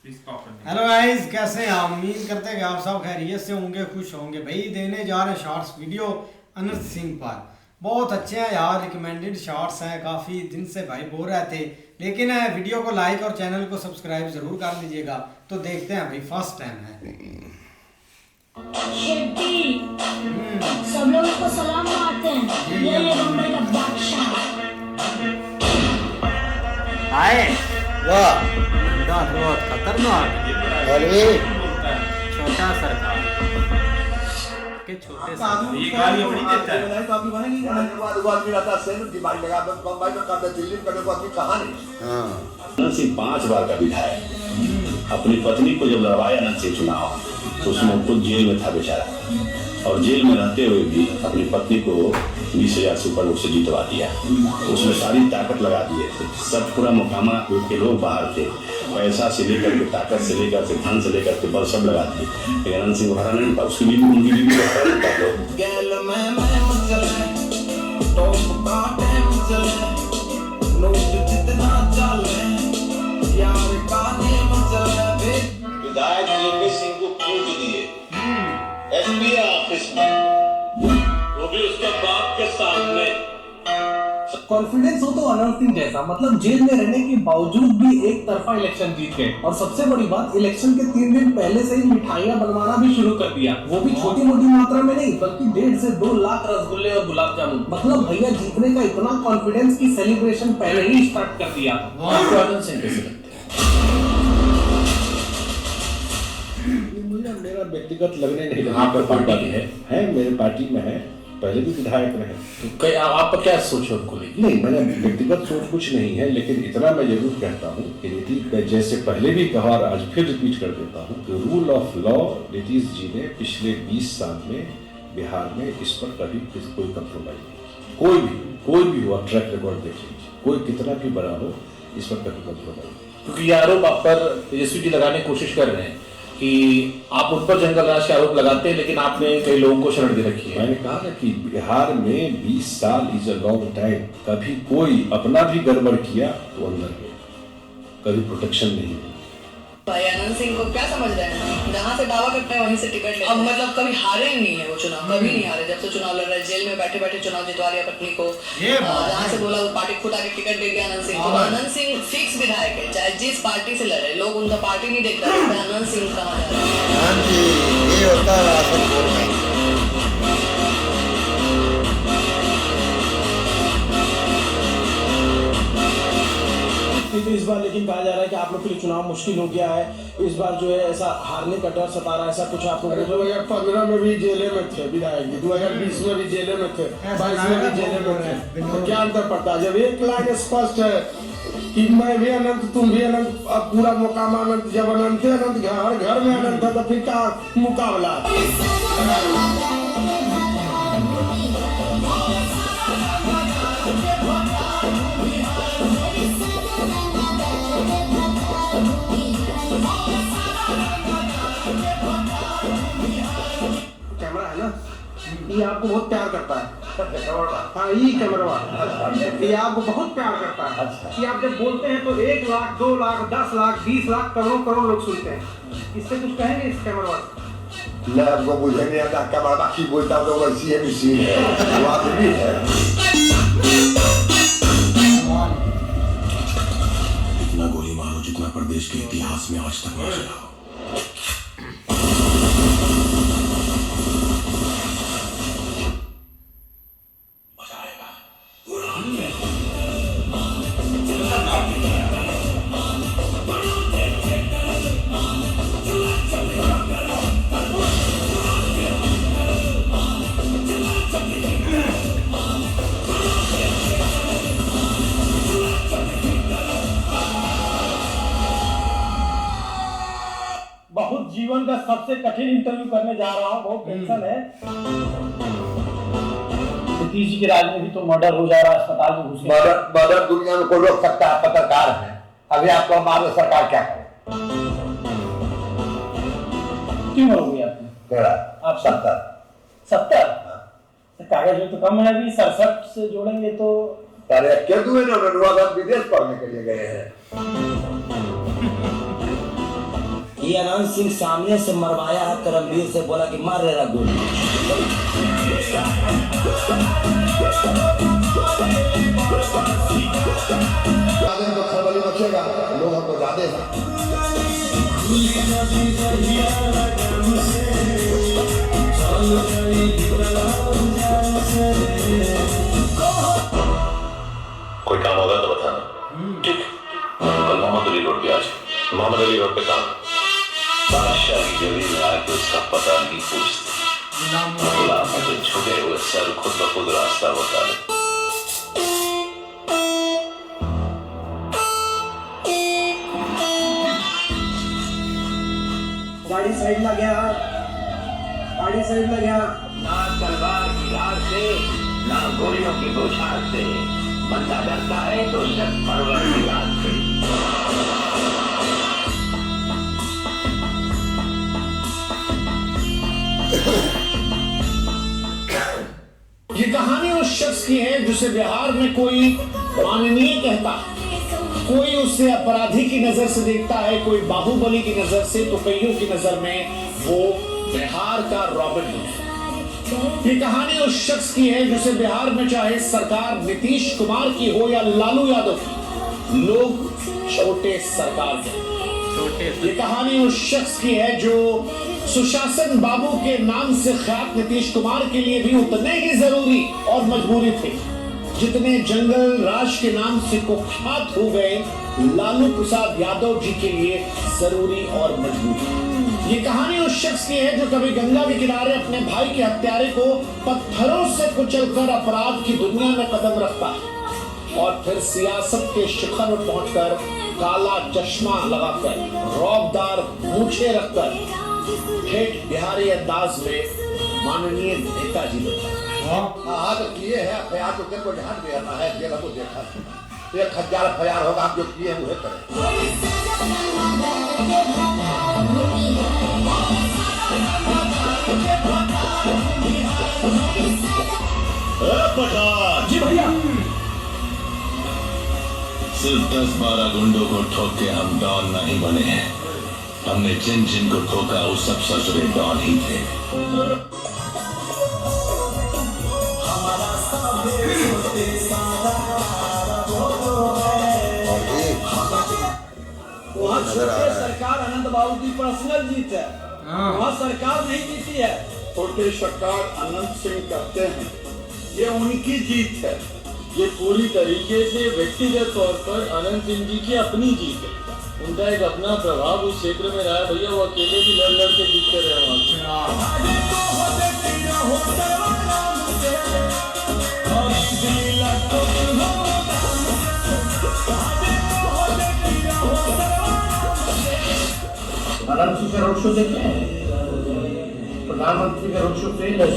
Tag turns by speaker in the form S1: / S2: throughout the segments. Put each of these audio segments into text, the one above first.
S1: Hello guys, कैसे हैं आप? उम्मीद करते हैं कि आप सब खैरियत से होंगे, खुश होंगे। भाई देने जा रहे हैं शॉर्ट्स वीडियो अनंत सिंह पर। बहुत अच्छे हैं यार, रिकमेंडेड शॉर्ट्स हैं। काफ़ी दिन से भाई बोल रहे थे, लेकिन वीडियो को लाइक और चैनल को सब्सक्राइब जरूर कर लीजिएगा। तो देखते हैं भाई, फर्स्ट टाइम है।
S2: सब लोग इसको सलाम मारते हैं। ये बम्बई का बादशाह
S1: आए
S3: वाह
S1: बहुत खतरनाक।
S3: अरे
S1: छोटा सरकार के छोटे सरकार।
S4: ये गाली बड़ी देता है।
S5: काफी बनेगी दिमाग लगा बम्बई में कर दे, दिल्ली में करने को आदमी कहाँ नहीं।
S3: हाँ
S6: अनंत सिंह 5 बार का विधायक। अपनी पत्नी को जब लड़वाया अनंत सिंह चुनाव, तो उसमें खुद जेल में था बेचारा, और जेल में रहते हुए भी अपनी पत्नी को 20,000 सुपर वोट से जितवा दिया। उसमें सारी ताकत लगा दिए थे। सब पूरा मुकामा के लोग बाहर थे, पैसा से लेकर के, ताकत से लेकर के, धन से लेकर के, बल सब लगा दिए। लेकिन अनंत सिंह हरा नहीं था। उसकी भी उनकी भी
S7: विधायक जेपी सिंह को कूट दिए एसपी ऑफिस में, वो भी उसके बाप के सामने।
S8: कॉन्फिडेंस हो तो अनंत सिंह जैसा, मतलब जेल में रहने के बावजूद भी एक तरफा इलेक्शन जीत गए। और सबसे बड़ी बात, इलेक्शन के 3 दिन पहले से ही मिठाइयां बनवाना भी शुरू कर दिया। वो भी छोटी मोटी मात्रा में नहीं, बल्कि 1.5 से 2 लाख रसगुल्ले और गुलाब जामुन। मतलब भैया जीतने का इतना कॉन्फिडेंस की सेलिब्रेशन पहले ही स्टार्ट कर दिया।
S6: आपको अनंत सिंह कैसे लगता
S5: मुझे मेरा व्यक्तिगत लगने नहीं लगा।
S6: आपका पार्टी है
S5: मेरे पार्टी में है, पहले भी विधायक रहे।
S6: तो आपका क्या सोच है उनको लेकर?
S5: नहीं, मैंने व्यक्तिगत सोच कुछ नहीं है, लेकिन इतना मैं जरूर कहता हूँ कि नीतीश, जैसे पहले भी कहा और आज फिर रिपीट कर देता हूँ कि rule of law Nitish ji ने पिछले 20 साल में बिहार में इस पर कभी कोई कंप्रोमाइज नहीं की। कोई भी हुआ, ट्रैक रिकॉर्ड देख लीजिए, कोई कितना भी बड़ा हो, इस पर कभी कंप्रोमाइज नहीं।
S6: क्योंकि ये आरोप आप पर तेजस्वी जी लगाने की कोशिश कर रहे हैं कि आप उन पर जंगल राज के आरोप लगाते हैं, लेकिन आपने कई लोगों को शरण दे रखी है।
S5: मैंने कहा ना कि बिहार में 20 साल इज अ लॉन्ग टाइम। कभी कोई अपना भी गड़बड़ किया तो अंदर में कभी प्रोटेक्शन नहीं है।
S9: भाई अनंत सिंह को क्या समझ रहे हैं? जहाँ से दावा करते हैं वहीं से टिकट लेते हैं। अब मतलब कभी हारे ही नहीं है वो चुनाव, कभी नहीं हारे। जब से चुनाव लड़ रहे, जेल में बैठे बैठे चुनाव जितवा लिया पत्नी को। जहाँ से बोला वो पार्टी खुद आके टिकट दे दिया अनंत सिंह को। अनंत सिंह फिक्स विधायक है, चाहे जिस पार्टी से लड़े। लोग उनका पार्टी नहीं देख रहे थे, अनंत सिंह कहाँ जा रहे हैं।
S3: हाँ जी, ये होता है राशन बोर्ड में।
S8: तो इस बार लेकिन कहा जा रहा है कि आप लोग के लिए चुनाव मुश्किल हो गया है। इस बार जो है ऐसा हारने का डर सता रहा है, ऐसा कुछ आप लोग
S5: 2015 में भी जेले में थे विधायक जी, 2020 में भी जेले में थे, 22 में भी जेले में थे। तो क्या अंतर पड़ता है? जब एक लाइन स्पष्ट है कि मैं भी अनंत, तुम भी अनंत, अब पूरा मुकामा अनंत। जब अनंत है, अनंत घर घर में अनंत है, तो फिर क्या मुकाबला? कैमरा है ना, ये आपको बहुत प्यार करता है। हाँ, ये कैमरा ये आपको बहुत प्यार करता है। कि आप जब बोलते हैं तो 1 लाख, 2 लाख, 10 लाख, 20 लाख, करोड़ों करोड़ लोग सुनते हैं। इससे कुछ कहेंगे इस कैमरा?
S3: आपको मुझे नहीं आता कैमरा बाकी बोलता तो वैसी है, मशीन है, वो आदमी है।
S6: इतना गोली मारो जितना प्रदेश के इतिहास में आज तक ना चला हो।
S8: बहुत जीवन का सबसे कठिन इंटरव्यू करने जा रहा हूँ, बहुत टेंशन है। नीतीश जी के राज में भी तो मर्डर हो जा रहा है, अस्पताल में घुस गए।
S3: मर्डर दुनिया में कोई रोक सकता है? पत्रकार है। अभी आपको हमारे सरकार क्या करे?
S8: क्यों मरोगे आपने?
S3: तेरा
S8: आप
S3: 70
S8: कागज में तो कम है, अभी 67 से जोड़ेंगे तो।
S3: अरे क्या दुए विदेश पढ़ने के लिए गए हैं।
S4: ये अनंत सिंह सामने से मरवाया है, करमवीर से बोला कि मार रहा गोली।
S3: तो खलबली मचेगा, लोग हमको ज्यादा है।
S6: कोई काम होगा तो बताना। ठीक, कल मोहम्मद अली रोड पे आज मोहम्मद अली रोड पे काम बादशाह की जमीन में आके उसका पता नहीं पूछते, गुलाम के झुके हुए सर खुद ब खुद रास्ता बता दे।
S4: गाड़ी साइड में गया, गाड़ी साइड में गया।
S10: ना तलवार की धार से, ना गोलियों की बौछार से, बंदा डरता है तो शक परवरदिगार से।
S11: ये कहानी उस शख्स की है जिसे बिहार में कोई माननीय कहता है, कोई उसे अपराधी की नजर से देखता है, कोई बाहुबली की नजर से, तो कईयों की नजर में वो बिहार का रॉबिन हुड। ये कहानी उस शख्स की है जिसे बिहार में चाहे सरकार नीतीश कुमार की हो या लालू यादव की, लोग छोटे सरकार के। ये कहानी उस शख्स की है जो सुशासन बाबू के नाम से ख्यात नीतीश कुमार के लिए भी उतने ही जरूरी और मजबूरी थे जितने जंगल राज के नाम से कुख्यात हो गए लालू प्रसाद यादव जी के लिए जरूरी और मजबूरी। ये कहानी उस शख्स की है जो कभी गंगा के किनारे अपने भाई के हत्यारे को पत्थरों से कुचलकर अपराध की दुनिया में कदम रखता है और फिर सियासत के शिखर पर पहुंचकर काला चश्मा लगाकर रौबदार मूछें रखकर ठेठ बिहारी अंदाज में माननीय नेताजी बनता है।
S3: हाँ तो किए हैं फयार, तो तेरे को ध्यान देना है, जेल को देखा 1000 फयार होगा, आप जो किए हैं वही करें।
S6: जी भैया, सिर्फ 10-12 गुंडों को ठोक के हम डॉन नहीं बने हैं, हमने जिन जिन को ठोका वो सब ससुरे डॉन ही थे।
S4: वहाँ छोटे सरकार अनंत बाबू की पर्सनल जीत है, वहाँ सरकार नहीं जीती है।
S12: छोटे सरकार अनंत सिंह कहते हैं, ये उनकी जीत है। ये पूरी तरीके से व्यक्तिगत तौर पर अनंत सिंह जी की अपनी जीत है। उनका एक अपना प्रभाव उस क्षेत्र में रहा है भैया, वो अकेले भी लड़ लड़ के जीतते रहे वहाँ।
S4: अनंत सिंह का रोड शो देखते हैं, प्रधानमंत्री का रोड शो फेल है।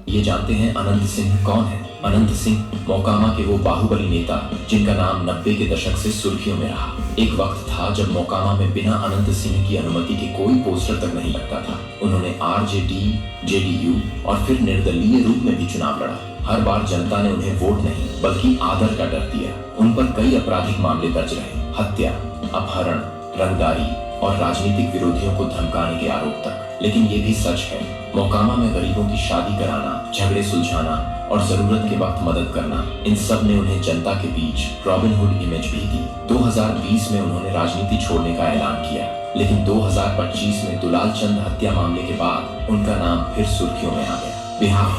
S13: ये जानते हैं अनंत सिंह कौन है? अनंत सिंह मोकामा के वो बाहुबली नेता जिनका नाम 90 के दशक से सुर्खियों में रहा। एक वक्त था जब मोकामा में बिना अनंत सिंह की अनुमति के कोई पोस्टर तक नहीं लगता था। उन्होंने आरजेडी, जेडीयू और फिर निर्दलीय रूप में भी चुनाव लड़ा। हर बार जनता ने उन्हें वोट नहीं बल्कि आदर का डर दिया। उन पर कई आपराधिक मामले दर्ज रहे, हत्या, अपहरण, रंगदारी और राजनीतिक विरोधियों को धमकाने के आरोप तक। लेकिन ये भी सच है, मोकामा में गरीबों की शादी कराना, झगड़े सुलझाना और जरूरत के वक्त मदद करना, इन सब ने उन्हें जनता के बीच रॉबिन हुड इमेज भी दी। 2020 में उन्होंने राजनीति छोड़ने का ऐलान किया, लेकिन 2025 में दुलाल चंद हत्या मामले के बाद उनका नाम फिर सुर्खियों में आ गया। बिहार।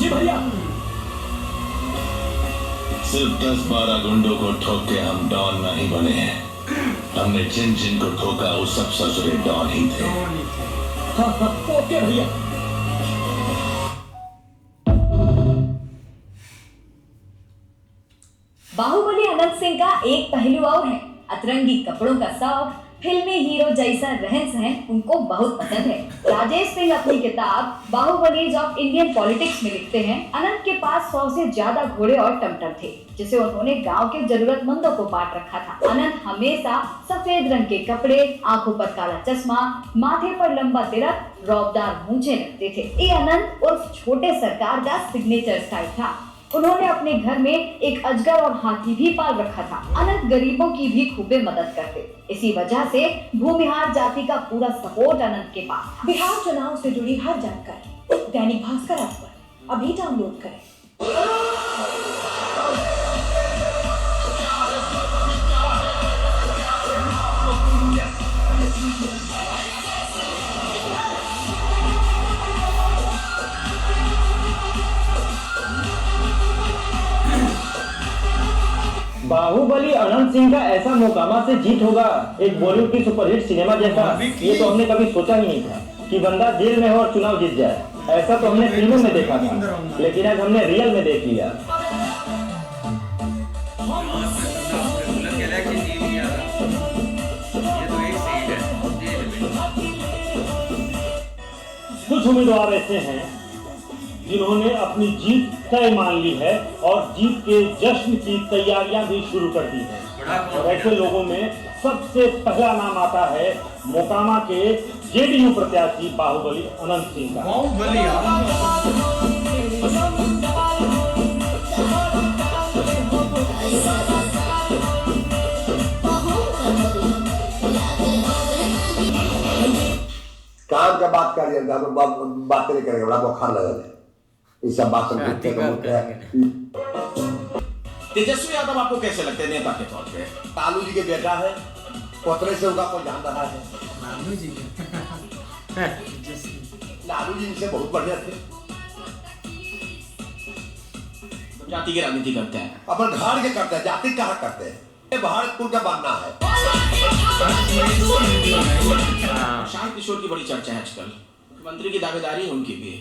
S6: जी भैया, सिर्फ 10-12 गुंडों को ठोक के हम डॉन नहीं बने हैं, हमने जिन जिन को ठोका वो सब ससुरे डॉन ही थे।
S4: ओके भैया।
S14: बाहुबली अनंत सिंह का एक पहलू और है, अतरंगी कपड़ों का शौक, फिल्मी हीरो जैसा रहन सहन उनको बहुत पसंद है। राजेश सिंह अपनी किताब बाहुबलीज ऑफ इंडियन पॉलिटिक्स में लिखते हैं, अनंत के पास 100 से ज्यादा घोड़े और टमटम थे जिसे उन्होंने गांव के जरूरतमंदों को बांट रखा था। अनंत हमेशा सफेद रंग के कपड़े, आंखों पर काला चश्मा, माथे पर लंबा तिलक, रौबदार मूंछें रखते थे। ये अनंत उर्फ छोटे सरकार का सिग्नेचर स्टाइल था। उन्होंने अपने घर में एक अजगर और हाथी भी पाल रखा था। अनंत गरीबों की भी खूबे मदद करते। इसी वजह से भूमिहार जाति का पूरा सपोर्ट अनंत के पास।
S15: बिहार चुनाव से जुड़ी हर जानकारी दैनिक भास्कर ऐप पर अभी डाउनलोड करें।
S4: बाहुबली अनंत सिंह का ऐसा मोकामा से जीत होगा, एक बॉलीवुड की सुपरहिट सिनेमा जैसा, ये तो हमने कभी सोचा ही नहीं था कि बंदा जेल में हो और चुनाव जीत जाए। ऐसा तो हमने फिल्मों में देखा था, लेकिन आज हमने रियल में देख लिया। कुछ उम्मीदवार ऐसे हैं जिन्होंने अपनी जीत तय मान ली है और जीत के जश्न की तैयारियां भी शुरू कर दी है। और ऐसे लोगों में सबसे पहला नाम आता है मोकामा के जेडीयू प्रत्याशी बाहुबली अनंत सिंह का।
S3: काम का बात करिए, बात नहीं करेंगे, बड़ा बुखार लगा है। इस सब बात
S11: तेजस्वी यादव आपको कैसे लगते हैं नेता के तौर पे? लालू जी के बेटा है, पोतरे से उनका कोई जान रहा है।
S1: लालू जी
S3: लालू जी इनसे बहुत बढ़िया थे।
S11: जाति की राजनीति करते हैं,
S3: अपन घर के करते हैं, जाति कहाँ करते हैं। भारत कुल का बनना है।
S11: शांत किशोर की बड़ी चर्चा है आजकल, मुख्यमंत्री की दावेदारी है उनकी भी।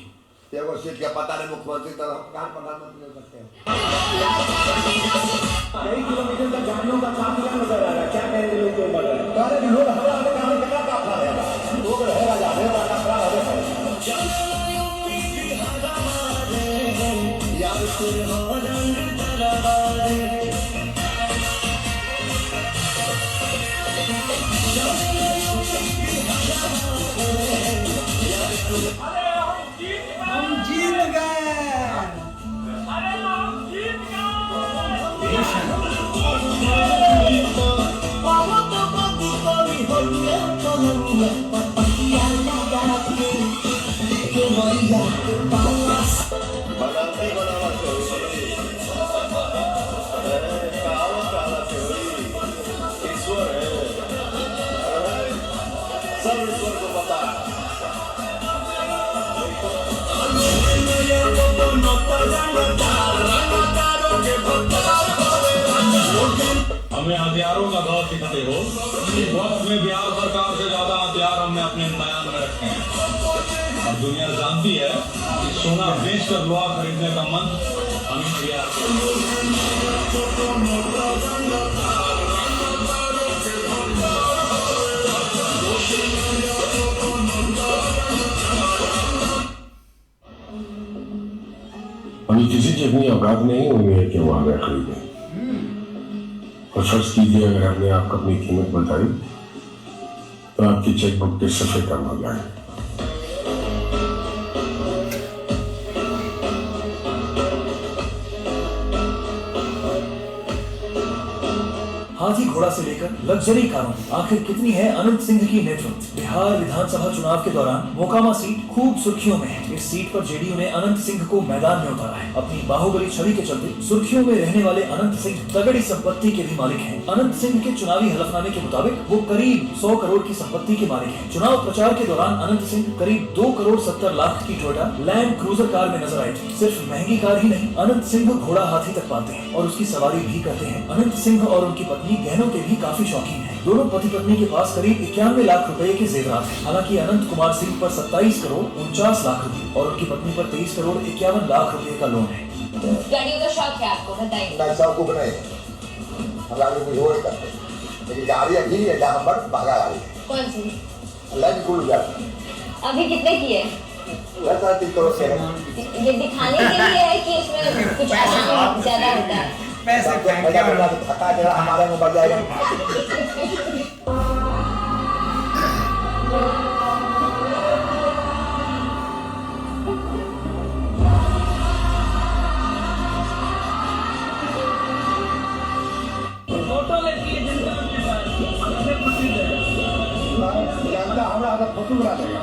S3: वो सीट का पता नहीं, मुख्यमंत्री तो हम कहाँ प्रधानमंत्री हो सकते हैं।
S4: कई किलोमीटर तक गाड़ियों का काफिला नजर आ रहा है, क्या कहेंगे लोग के ऊपर? अरे लोग हमारे आगे कहाँ कितना काफिला है, लोग रहेगा जाने वाला काफिला
S1: हम जीत गए।
S16: हमें हथियारों का दौर सिखाते हो। इस वक्त में बिहार सरकार से ज्यादा हथियार हमने अपने बयान में रखे हैं। अब दुनिया जानती है कि सोना बेचकर लोहा खरीदने का मन हमें बिहार
S5: अभी किसी की अपनी औकात नहीं हुई है कि वो आगे खरीदे। और फर्ज कीजिए अगर हमने आपको अपनी कीमत बताई तो आपकी चेकबुक के सफे कम हो जाए।
S17: हाथी घोड़ा से लेकर लग्जरी कारों, आखिर कितनी है अनंत सिंह की नेतृत्व। बिहार विधानसभा चुनाव के दौरान मोकामा सीट खूब सुर्खियों में है। इस सीट पर जेडीयू ने अनंत सिंह को मैदान में उतारा है। अपनी बाहुबली छवि के चलते सुर्खियों में रहने वाले अनंत सिंह तगड़ी संपत्ति के भी मालिक हैं। अनंत सिंह के चुनावी हलफनामे के मुताबिक वो करीब 100 करोड़ की संपत्ति के मालिक हैं। चुनाव प्रचार के दौरान अनंत सिंह करीब 2 करोड़ 70 लाख की टोयोटा लैंड क्रूजर कार में नजर आए थे। सिर्फ महंगी कार ही नहीं, अनंत सिंह घोड़ा हाथी तक पालते हैं और उसकी सवारी भी करते हैं। अनंत सिंह और उनकी पत्नी गहनों के भी काफी शौकीन हैं। दोनों पति पत्नी के पास करीब 91 लाख रुपए के जेवरात हैं। हालांकि अनंत कुमार सिंह पर 27 करोड़ 49 लाख रुपए और उनकी पत्नी पर 23 करोड़ 51 लाख रुपए का लोन है।
S14: गाड़ियों का शौक है आपको, बताइए।
S3: शौक को बनाए हम आगे कुछ और करते लेकिन गाड़ी अभी है जहाँ पर भागा गाड़ी
S14: कौन सी?
S3: लंच गुल गया
S14: अभी कितने की है?
S3: 3 करोड़ से
S14: ये दिखाने के लिए है कि इसमें कुछ आराम ज्यादा होता है?
S1: पैसे
S3: थका देना हमारे में बढ़ जाएगा। जनता हमारा फोटो बना देगा।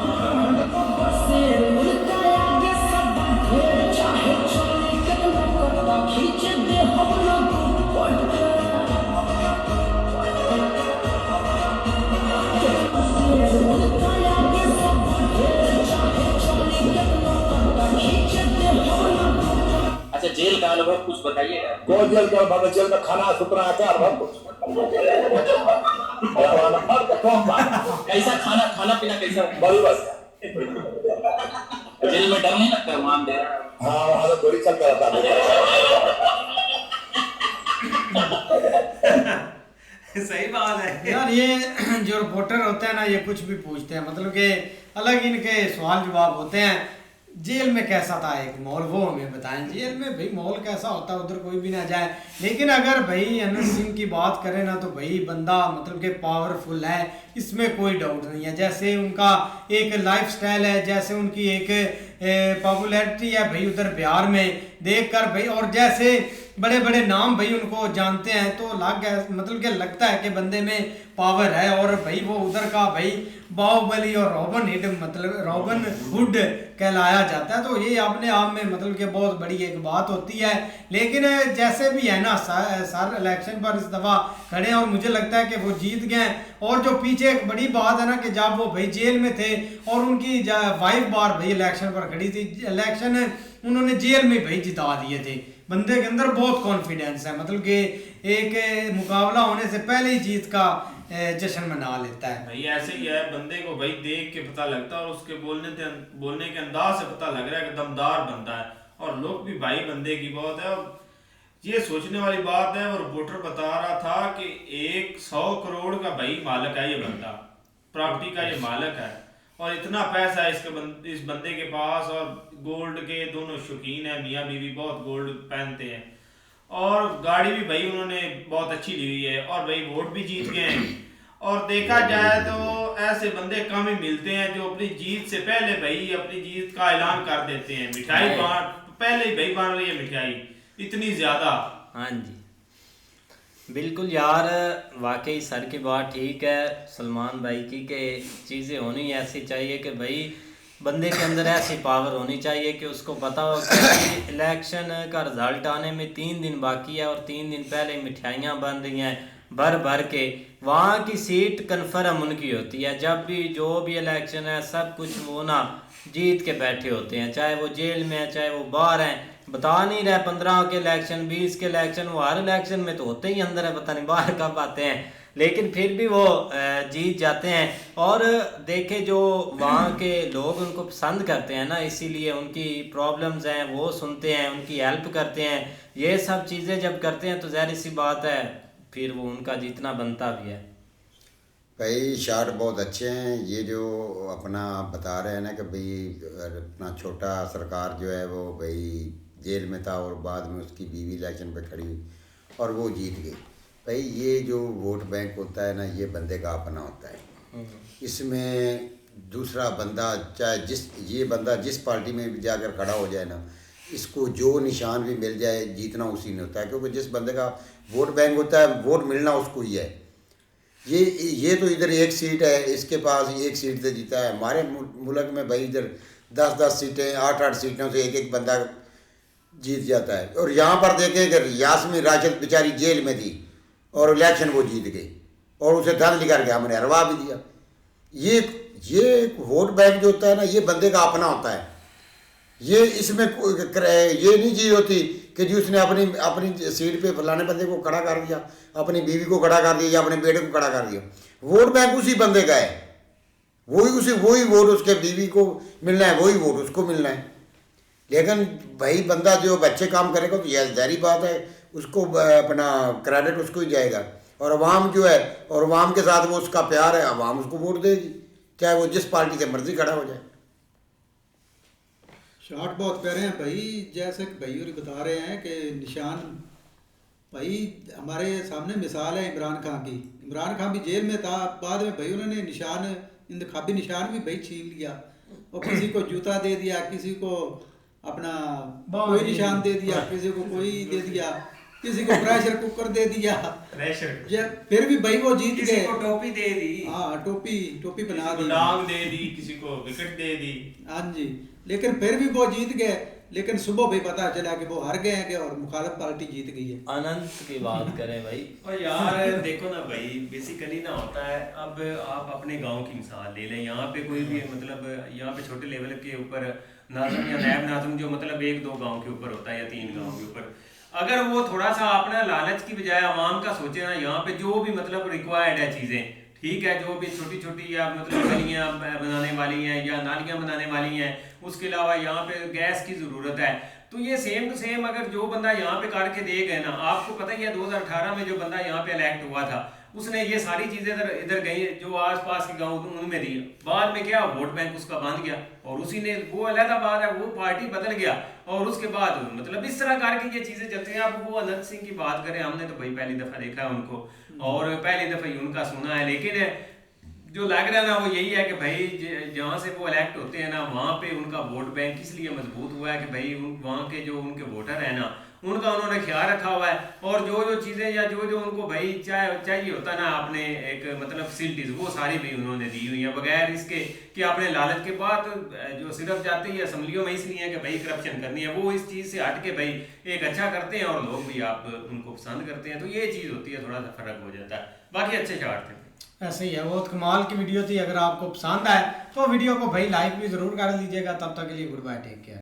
S13: अच्छा, जेल का अनुभव कुछ बताइएगा।
S3: कोई जेल का अनुभव, जेल में खाना सुथरा क्या अनुभव
S13: कैसा खाना पीना कैसा?
S3: बड़ी बस
S13: जेल में डर नहीं लगता है वहां अंदर?
S3: हाँ, वहाँ तो गोली चलता रहता
S1: सही बात है यार। ये जो रिपोर्टर होते हैं ना, ये कुछ भी पूछते हैं, मतलब कि अलग इनके सवाल जवाब होते हैं। जेल में कैसा था एक माहौल, वो हमें बताएं। जेल में भाई माहौल कैसा होता है, उधर कोई भी ना जाए। लेकिन अगर भाई अनंत सिंह की बात करें ना, तो भाई बंदा मतलब कि पावरफुल है, इसमें कोई डाउट नहीं है। जैसे उनका एक लाइफस्टाइल है, जैसे उनकी एक पॉपुलैरिटी है भाई उधर बिहार में देखकर भाई, और जैसे बड़े बड़े नाम भाई उनको जानते हैं, तो मतलब कि लगता है कि बंदे में पावर है। और भाई वो उधर का भाई बाहुबली और रॉबिन हुड कहलाया जाता है। तो ये अपने आप में मतलब कि बहुत बड़ी एक बात होती है। लेकिन जैसे भी है ना, सर इलेक्शन पर इस दफ़ा खड़े हैं और मुझे लगता है कि वो जीत गए। और जो पीछे एक बड़ी बात है ना, कि जब वो भाई जेल में थे और उनकी वाइफ बार भाई इलेक्शन पर खड़ी थी, इलेक्शन उन्होंने जेल में भाई जिता दिए थे। बंदे के अंदर बहुत कॉन्फिडेंस है, मतलब कि एक मुकाबला होने से पहले ही जीत का जश्न मना लेता है।
S18: भाई ऐसे ही है, बंदे को भाई देख के पता लगता है और उसके बोलने के अंदाज से पता लग रहा है कि दमदार बंदा है। और लोग भी भाई बंदे की बहुत है। और ये सोचने वाली बात है। और रिपोर्टर बता रहा था कि 100 करोड़ का भाई मालिक है ये बंदा, प्रॉपर्टी का ये मालिक है। और इतना पैसा है इस बंदे के पास। और गोल्ड के दोनों शौकीन है, मियाँ बीवी बहुत गोल्ड पहनते हैं। और गाड़ी भी भाई उन्होंने बहुत अच्छी ली हुई है। और भाई वोट भी जीत गए हैं। और देखा जाए तो ऐसे बंदे कम ही मिलते हैं जो अपनी जीत से पहले भाई अपनी जीत का ऐलान कर देते हैं। मिठाई पहले ही भाई बांट रही है मिठाई इतनी ज्यादा।
S19: हाँ जी बिल्कुल यार, वाकई सर की बात ठीक है सलमान भाई की, कि चीज़ें होनी ऐसी चाहिए कि भाई बंदे के अंदर ऐसी पावर होनी चाहिए कि उसको पता हो कि इलेक्शन का रिजल्ट आने में 3 दिन बाकी है और 3 दिन पहले मिठाइयाँ बन रही हैं भर भर के। वहाँ की सीट कन्फर्म उनकी होती है। जब भी जो भी इलेक्शन है सब कुछ वो ना जीत के बैठे होते हैं, चाहे वो जेल में है चाहे वो बाहर हैं। बता नहीं रहे 15 के इलेक्शन 20 के इलेक्शन, वो हर इलेक्शन में तो होते ही अंदर है, पता नहीं बाहर कब आते हैं, लेकिन फिर भी वो जीत जाते हैं। और देखे जो वहाँ के लोग उनको पसंद करते हैं ना, इसीलिए उनकी प्रॉब्लम्स हैं वो सुनते हैं, उनकी हेल्प करते हैं। ये सब चीज़ें जब करते हैं तो ज़ाहिर सी बात है फिर वो उनका जीतना बनता भी है।
S20: भाई शार्ट बहुत अच्छे हैं। ये जो अपना बता रहे हैं ना कि भाई अपना छोटा सरकार जो है वो भाई जेल में था और बाद में उसकी बीवी इलेक्शन पे खड़ी हुई और वो जीत गई। भाई ये जो वोट बैंक होता है ना, ये बंदे का अपना होता है। इसमें दूसरा बंदा चाहे ये बंदा जिस पार्टी में भी जाकर खड़ा हो जाए ना, इसको जो निशान भी मिल जाए जीतना उसी में होता है। क्योंकि जिस बंदे का वोट बैंक होता है वोट मिलना उसको ही है। ये तो इधर 1 सीट है, इसके पास 1 सीट से जीता है। हमारे मुल्क में भाई इधर 10-10 सीटें 8-8 सीटों से एक बंदा जीत जाता है। और यहाँ पर देखें कि यास्मीन राशिद बेचारी जेल में थी और इलेक्शन वो जीत गई और उसे धन निकाल के हमने हरवा भी दिया। ये वोट बैंक जो होता है ना, ये बंदे का अपना होता है। ये इसमें ये नहीं चीज़ होती कि जी उसने अपनी सीट पे फलाने बंदे को खड़ा कर दिया, अपनी बीवी को खड़ा कर दिया या अपने बेटे को खड़ा कर दिया। वोट बैंक उसी बंदे का है, वही वोट उसके बीवी को मिलना है, वही वोट उसको मिलना है। लेकिन भाई बंदा जो अच्छे काम करेगा तो यह जारी बात है, उसको अपना क्रेडिट उसको ही जाएगा। और अवाम जो है, और अवाम के साथ वो उसका प्यार है, अवाम उसको वोट देगी, चाहे वो जिस पार्टी से मर्जी खड़ा हो जाए।
S21: शॉट बहुत प्यारे हैं भाई, जैसे कि भाई और बता रहे हैं कि निशान भाई हमारे सामने मिसाल है इमरान खान की। इमरान खान भी जेल में था, बाद में भाई उन्होंने निशान, इंतखाबी निशान भी भाई छीन लिया, और किसी को जूता दे दिया, किसी को अपना कोई निशान दे दिया, किसी को कोई दे दिया, किसी को प्रेशर कुकर दे दिया, फिर भी भाई वो जीत गए।
S18: किसी को टोपी दे दी,
S21: हाँ टोपी बना दी,
S18: डांग दे दी, किसी को विकेट दे दी,
S21: हाँ जी, लेकिन फिर भी वो जीत गए। लेकिन सुबह भी पता चला कि वो हार गए हैं कि और मुखालिफ पार्टी जीत गई है।
S19: अनंत की बात करें भाई,
S22: और यार देखो ना भाई, बेसिकली ना होता है, अब आप अपने गांव की मिसाल ले लें, यहाँ पे कोई भी मतलब यहाँ पे छोटे लेवल के ऊपर नाज़िम या नायब नाज़िम जो मतलब 1-2 गांव के ऊपर होता है या 3 गांव के ऊपर, अगर वो थोड़ा सा अपना लालच की बजाय आवाम का सोचे ना, यहाँ पे जो भी मतलब रिक्वायर्ड है चीज़ें, ठीक है, जो भी छोटी छोटी या मतलब गलियाँ बनाने वाली हैं या नालियाँ बनाने वाली हैं, उसके अलावा यहाँ पे गैस की ज़रूरत है, तो ये सेम टू सेम अगर जो बंदा यहाँ पे करके दे गए ना, आपको पता ही है 2018 में जो बंदा यहाँ पे इलेक्ट हुआ था, उसने ये सारी चीज़ें इधर गई जो आसपास के गाँव उनमें दी, बाद में क्या वोट बैंक उसका बंद गया, और उसी ने वो अलहदा बात है, वो पार्टी बदल गया, और उसके बाद मतलब इस तरह करके ये चीज़ें चलती हैं। अब वो अनंत सिंह की बात करें, हमने तो भाई पहली दफ़ा देखा है उनको और पहली दफ़ा ही उनका सुना है, लेकिन जो लग रहा है ना वो यही है कि भाई जहाँ से वो इलेक्ट होते हैं ना, वहाँ पे उनका वोट बैंक इसलिए मजबूत हुआ है कि भाई वहाँ के जो उनके वोटर हैं ना, उनका उन्होंने ख्याल रखा हुआ है, और जो जो चीज़ें या जो जो उनको भाई चाहिए होता है ना अपने एक मतलब फैसिलिटीज़, वो सारी भी उन्होंने दी हुई हैं, बगैर इसके कि अपने लालच के बाद जो सिर्फ जाते ही असम्बलियों में इसलिए है कि भाई करप्शन करनी है, वो इस चीज़ से हट के भाई एक अच्छा करते हैं और लोग भी आप उनको पसंद करते हैं, तो ये चीज़ होती है, थोड़ा सा फ़र्क हो जाता है। बाकी अच्छे शॉट थे।
S1: ऐसे ही है, बहुत कमाल की वीडियो थी। अगर आपको पसंद आए तो वीडियो को भाई लाइक भी ज़रूर कर दीजिएगा। तब तक के लिए गुड बाय, टेक केयर।